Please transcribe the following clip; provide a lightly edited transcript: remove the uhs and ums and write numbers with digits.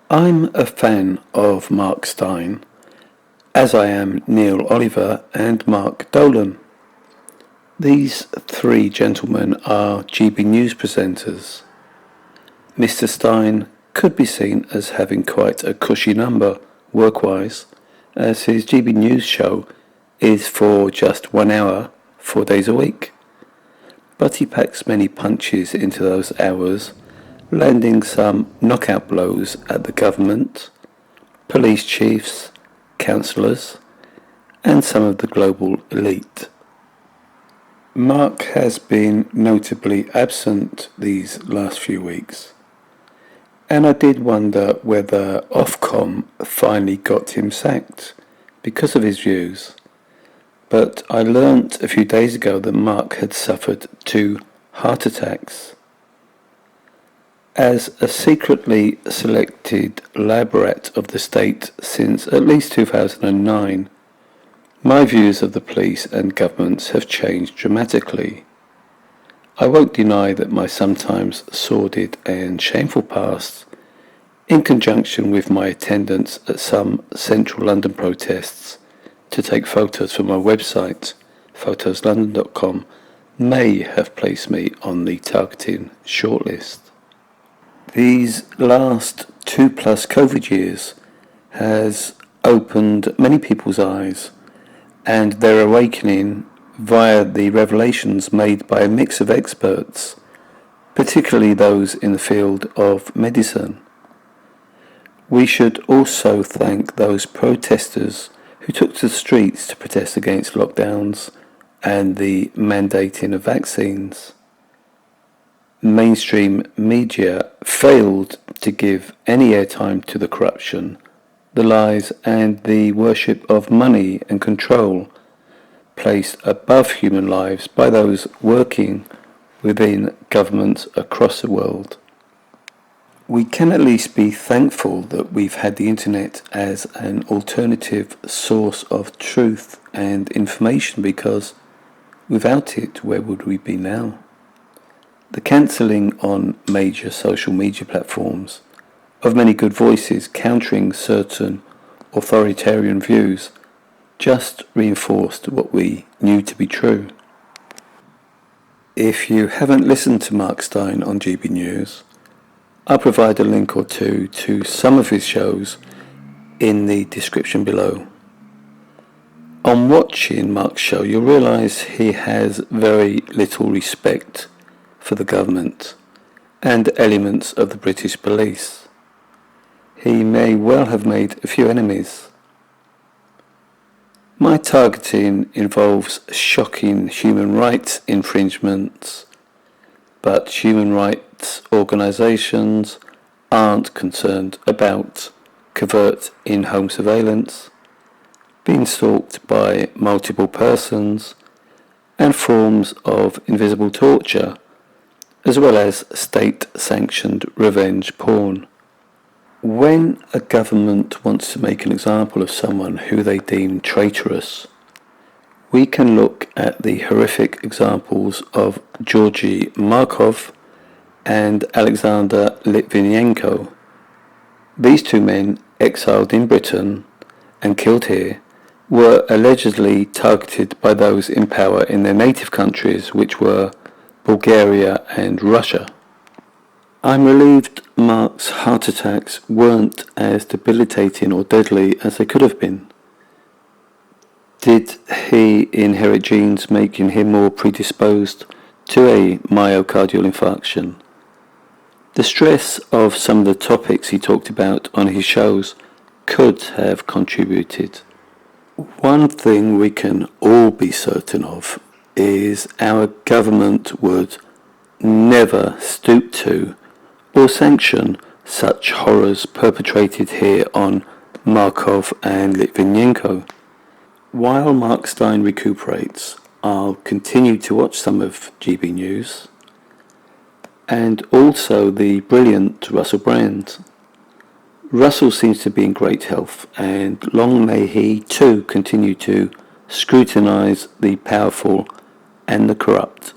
I'm a fan of Mark Steyn, as I am Neil Oliver and Mark Dolan. These three gentlemen are GB News presenters. Mr. Steyn could be seen as having quite a cushy number work-wise, as his GB News show is for just 1 hour, 4 days a week. But he packs many punches into those hours, landing some knockout blows at the government, police chiefs, councillors, and some of the global elite. Mark has been notably absent these last few weeks, and I did wonder whether Ofcom finally got him sacked because of his views. But I learnt a few days ago that Mark had suffered 2 heart attacks. As a secretly selected lab rat of the state since at least 2009, my views of the police and governments have changed dramatically. I won't deny that my sometimes sordid and shameful past, in conjunction with my attendance at some central London protests to take photos for my website, photoslondon.com, may have placed me on the targeting shortlist. These last 2+ COVID years has opened many people's eyes, and their awakening via the revelations made by a mix of experts, particularly those in the field of medicine. We should also thank those protesters who took to the streets to protest against lockdowns and the mandating of vaccines. Mainstream media failed to give any airtime to the corruption, the lies, and the worship of money and control placed above human lives by those working within governments across the world. We can at least be thankful that we've had the internet as an alternative source of truth and information, because without it, where would we be now? The cancelling on major social media platforms of many good voices countering certain authoritarian views just reinforced what we knew to be true. If you haven't listened to Mark Steyn on GB News, I'll provide a link or two to some of his shows in the description below. On watching Mark's show, you'll realise he has very little respect for the government and elements of the British police. He may well have made a few enemies. My targeting involves shocking human rights infringements, but human rights organisations aren't concerned about covert in-home surveillance, being stalked by multiple persons, and forms of invisible torture, as well as state-sanctioned revenge porn. When a government wants to make an example of someone who they deem traitorous, we can look at the horrific examples of Georgy Markov and Alexander Litvinenko. These 2 men, exiled in Britain and killed here, were allegedly targeted by those in power in their native countries, which were Bulgaria and Russia. I'm relieved Mark's heart attacks weren't as debilitating or deadly as they could have been. Did he inherit genes making him more predisposed to a myocardial infarction? The stress of some of the topics he talked about on his shows could have contributed. One thing we can all be certain of is our government would never stoop to or sanction such horrors perpetrated here on Markov and Litvinenko. While Mark Steyn recuperates, I'll continue to watch some of GB News and also the brilliant Russell Brand. Russell seems to be in great health, and long may he too continue to scrutinise the powerful and the corrupt.